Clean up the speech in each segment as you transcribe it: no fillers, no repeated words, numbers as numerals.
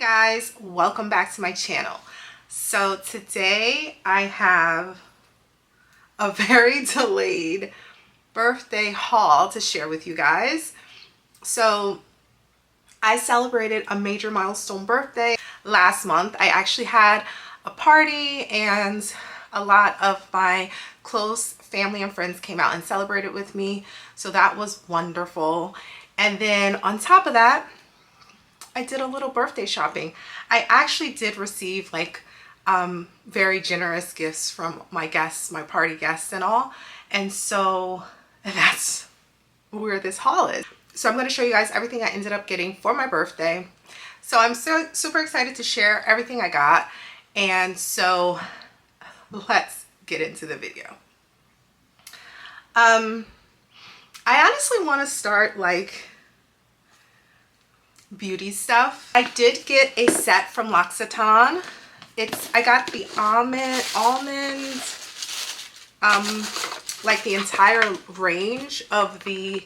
Guys, welcome back to my channel. So today I have a very delayed birthday haul to share with you guys. So I celebrated a major milestone birthday last month. I actually had a party and a lot of my close family and friends came out and celebrated with me. So that was wonderful. And then on top of that, I did a little birthday shopping. I actually did receive like very generous gifts from my guests, my party guests and all. And so that's where this haul is. So I'm going to show you guys everything I ended up getting for my birthday. So I'm so super excited to share everything I got. And so let's get into the video. I honestly want to start like beauty stuff. I did get a set from Rakuten. I got the almond like the entire range of the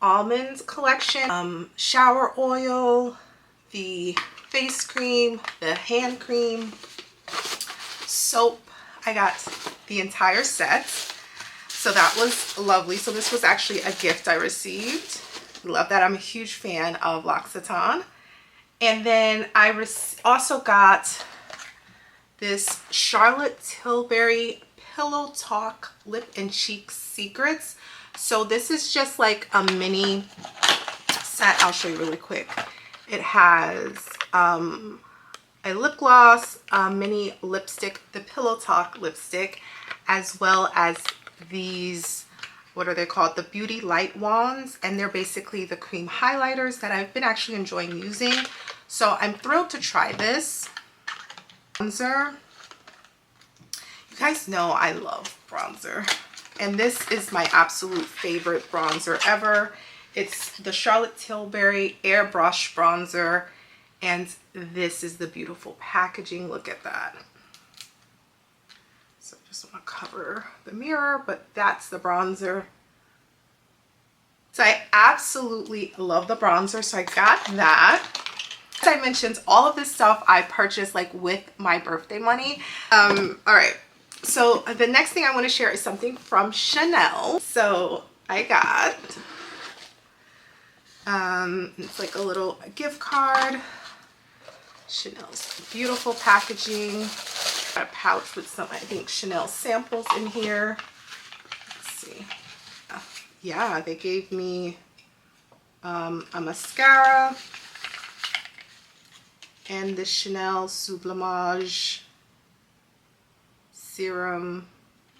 almonds collection, shower oil, the face cream, the hand cream, soap. I got the entire set, so that was lovely. So this was actually a gift I received. Love that. I'm a huge fan of Rakuten. And then I also got this Charlotte Tilbury Pillow Talk Lip and Cheek Secrets. So this is just like a mini set. I'll show you really quick. It has a lip gloss, a mini lipstick, the Pillow Talk lipstick, as well as these, what are they called? The Beauty Light Wands. And they're basically the cream highlighters that I've been actually enjoying using. So I'm thrilled to try this. Bronzer. You guys know I love bronzer. And this is my absolute favorite bronzer ever. It's the Charlotte Tilbury Airbrush Bronzer. And this is the beautiful packaging. Look at that. So I just want to cover the mirror, but that's the bronzer. So I absolutely love the bronzer. So I got that. As I mentioned, all of this stuff I purchased like with my birthday money. All right. So the next thing I want to share is something from Chanel. So I got, it's like a little gift card. Chanel's beautiful packaging. Got a pouch with some, I think, Chanel samples in here. Let's see. Yeah, they gave me a mascara and the Chanel Sublimage serum.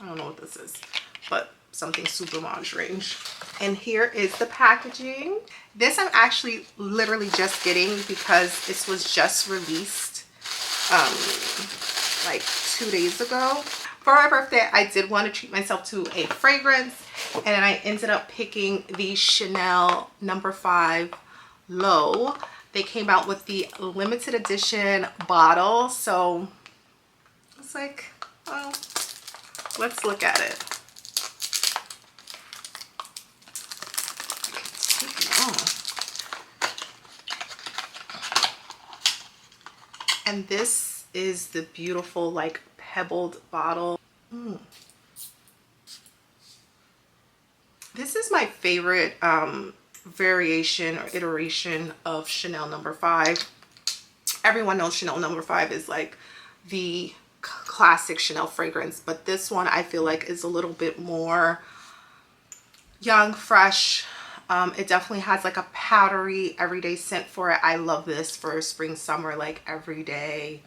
I don't know what this is, but something Sublimage range. And here is the packaging. This I'm actually literally just getting because this was just released like 2 days ago. For my birthday, I did want to treat myself to a fragrance, and I ended up picking the Chanel No. 5 Low. They came out with the limited edition bottle, so it's like, well, let's look at it. And this is the beautiful like pebbled bottle. This is my favorite variation or iteration of Chanel No. 5. Everyone knows Chanel No. 5 is like the classic Chanel fragrance, but this one I feel like is a little bit more young, fresh. It definitely has like a powdery everyday scent for it. I love this for spring, summer, like every day.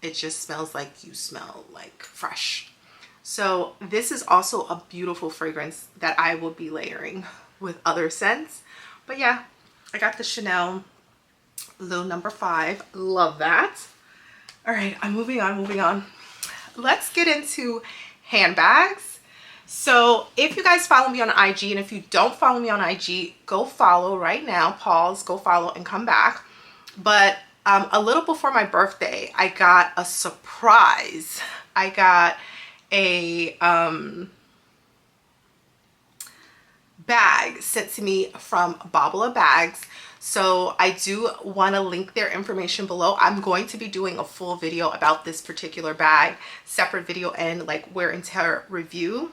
It just smells like you smell like fresh. So this is also a beautiful fragrance that I will be layering with other scents. But yeah, I got the Chanel No. 5. Love that. All right, I'm moving on. Let's get into handbags. So if you guys follow me on IG, and if you don't follow me on IG, go follow right now. Pause, go follow, and come back. But a little before my birthday, I got a surprise. I got a bag sent to me from Babala Bags. So I do want to link their information below. I'm going to be doing a full video about this particular bag, separate video and like wear and tear review.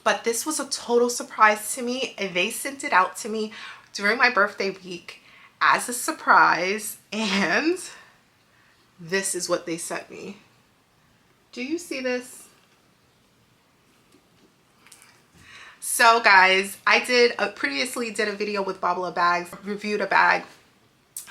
But this was a total surprise to me, and they sent it out to me during my birthday week as a surprise, and this is what they sent me. Do you see this? So guys, I previously did a video with Babla Bags, reviewed a bag.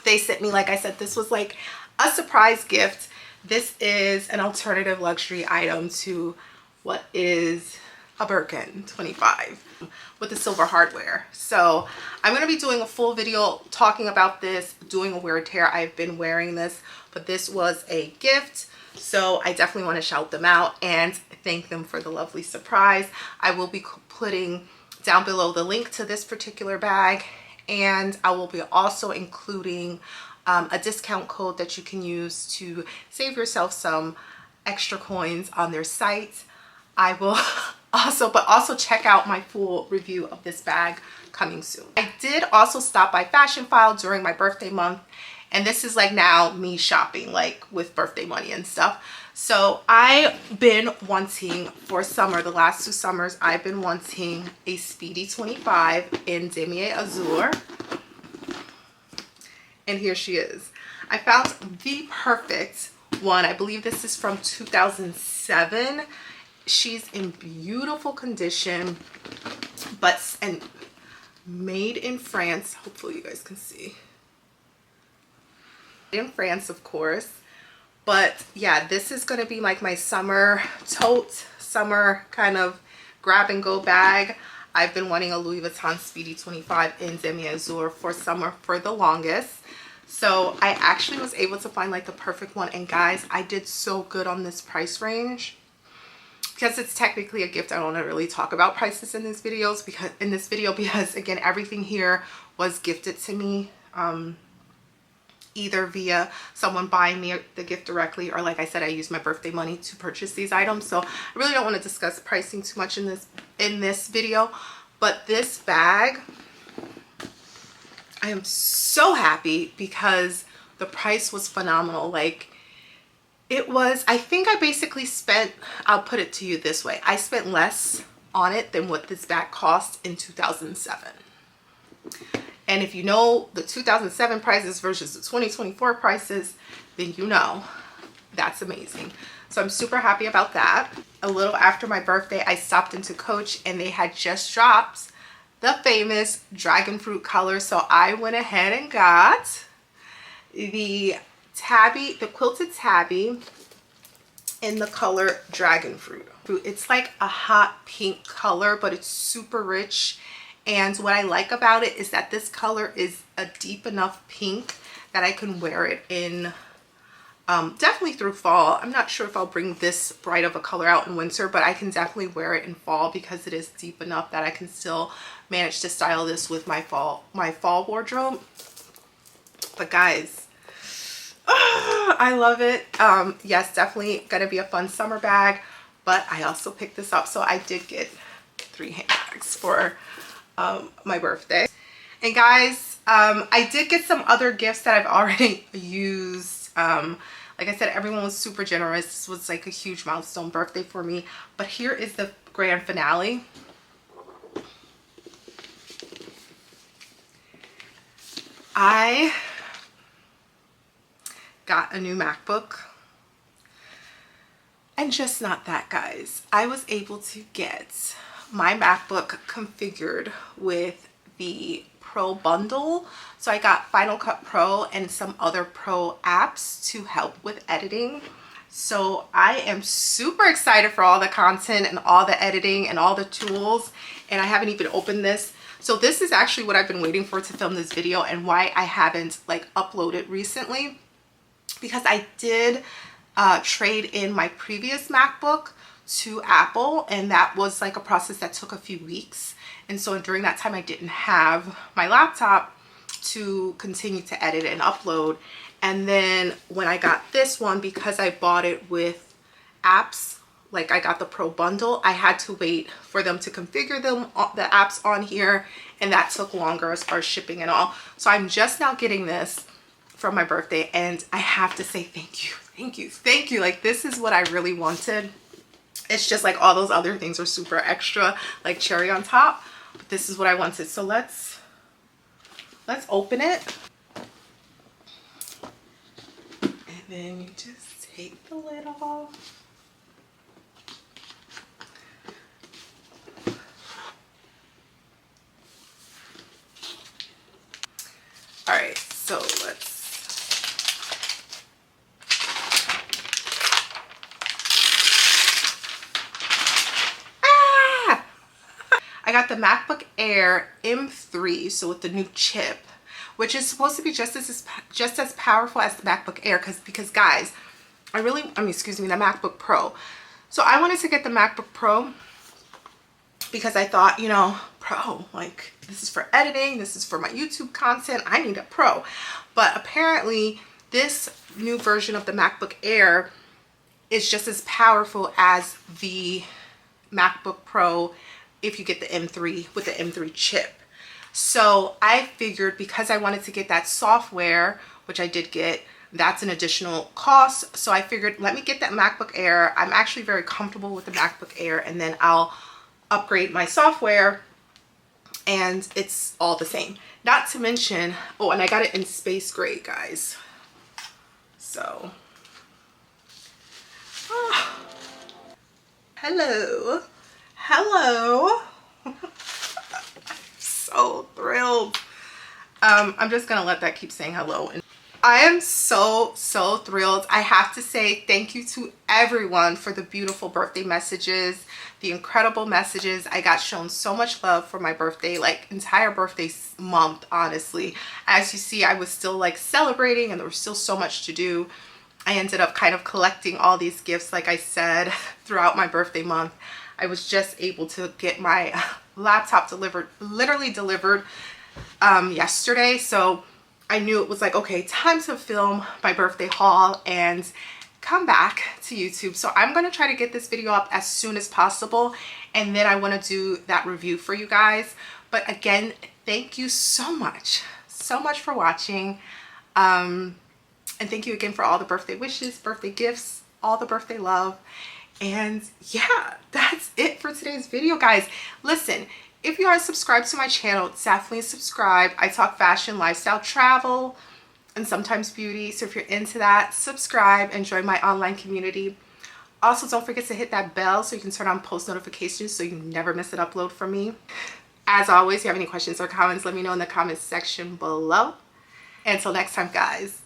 They sent me, like I said, this was like a surprise gift. This is an alternative luxury item to what is a Birkin 25 with the silver hardware. So I'm going to be doing a full video talking about this, doing a wear and tear. I've been wearing this, but this was a gift. So I definitely want to shout them out and thank them for the lovely surprise. I will be putting down below the link to this particular bag, and I will be also including a discount code that you can use to save yourself some extra coins on their site. I will also check out my full review of this bag coming soon. I did also stop by Fashionphile during my birthday month, and this is like now me shopping like with birthday money and stuff. So I've been wanting for summer, the last 2 summers, I've been wanting a Speedy 25 in Damier Azur. And here she is. I found the perfect one. I believe this is from 2007. She's in beautiful condition, and made in France. Hopefully you guys can see. In France, of course. But yeah, this is going to be like my summer tote, summer kind of grab and go bag. I've been wanting a Louis Vuitton Speedy 25 in Demi Azur for summer for the longest. So I actually was able to find like the perfect one. And guys, I did so good on this price range. Because it's technically a gift, I don't want to really talk about prices in these videos because again, everything here was gifted to me. Either via someone buying me the gift directly, or like I said, I used my birthday money to purchase these items. So I really don't want to discuss pricing too much in this video. But this bag, I am so happy because the price was phenomenal. Like it was, I think I basically spent, I'll put it to you this way, I spent less on it than what this bag cost in 2007. And if you know the 2007 prices versus the 2024 prices, then you know that's amazing. So I'm super happy about that. A little after my birthday, I stopped into Coach and they had just dropped the famous dragon fruit color. So I went ahead and got the quilted tabby in the color dragon fruit. It's like a hot pink color, but it's super rich. And what I like about it is that this color is a deep enough pink that I can wear it in definitely through fall. I'm not sure if I'll bring this bright of a color out in winter, but I can definitely wear it in fall because it is deep enough that I can still manage to style this with my fall wardrobe. But guys, I love it. Yes, definitely gonna be a fun summer bag, but I also picked this up. So I did get 3 handbags for my birthday. And guys, I did get some other gifts that I've already used. Like I said, everyone was super generous. This was like a huge milestone birthday for me. But here is the grand finale. I got a new MacBook. And just not that, guys. I was able to get my MacBook configured with the Pro bundle. So I got Final Cut Pro and some other Pro apps to help with editing. So I am super excited for all the content and all the editing and all the tools. And I haven't even opened this. So this is actually what I've been waiting for to film this video and why I haven't like uploaded recently. Because I did trade in my previous MacBook to Apple, and that was like a process that took a few weeks. And so during that time I didn't have my laptop to continue to edit and upload. And then when I got this one, because I bought it with apps like I got the pro bundle, I had to wait for them to configure them, the apps on here, and that took longer as far as shipping and all. So I'm just now getting this for my birthday, and I have to say thank you, thank you, thank you. Like, this is what I really wanted. It's just like all those other things are super extra, like cherry on top, but this is what I wanted. So let's open it. And then you just take the lid off. All right, so I got the MacBook Air M3, so with the new chip, which is supposed to be just as powerful as the MacBook Air, because guys, the MacBook Pro. So I wanted to get the MacBook Pro because I thought, you know, Pro, like, this is for editing, this is for my YouTube content, I need a Pro. But apparently this new version of the MacBook Air is just as powerful as the MacBook Pro if you get the M3 with the M3 chip. So I figured, because I wanted to get that software, which I did get, that's an additional cost. So I figured, let me get that MacBook Air. I'm actually very comfortable with the MacBook Air, and then I'll upgrade my software and it's all the same. Not to mention, oh, and I got it in space gray, guys. So, hello. Hello. So thrilled. I'm just gonna let that keep saying hello. I am so thrilled. I have to say thank you to everyone for the beautiful birthday messages, the incredible messages. I got shown so much love for my birthday, like entire birthday month, honestly. As you see, I was still like celebrating and there was still so much to do. I ended up kind of collecting all these gifts, like I said, throughout my birthday month. I was just able to get my laptop literally delivered yesterday. So I knew it was like, okay, time to film my birthday haul and come back to YouTube. So I'm going to try to get this video up as soon as possible, and then I want to do that review for you guys. But again, thank you so much for watching. And thank you again for all the birthday wishes, birthday gifts, all the birthday love. And yeah, that's it for today's video, guys. Listen, if you aren't subscribed to my channel, definitely subscribe. I talk fashion, lifestyle, travel, and sometimes beauty. So if you're into that, subscribe and join my online community. Also, don't forget to hit that bell so you can turn on post notifications so you never miss an upload from me. As always, if you have any questions or comments, let me know in the comments section below. Until next time, guys.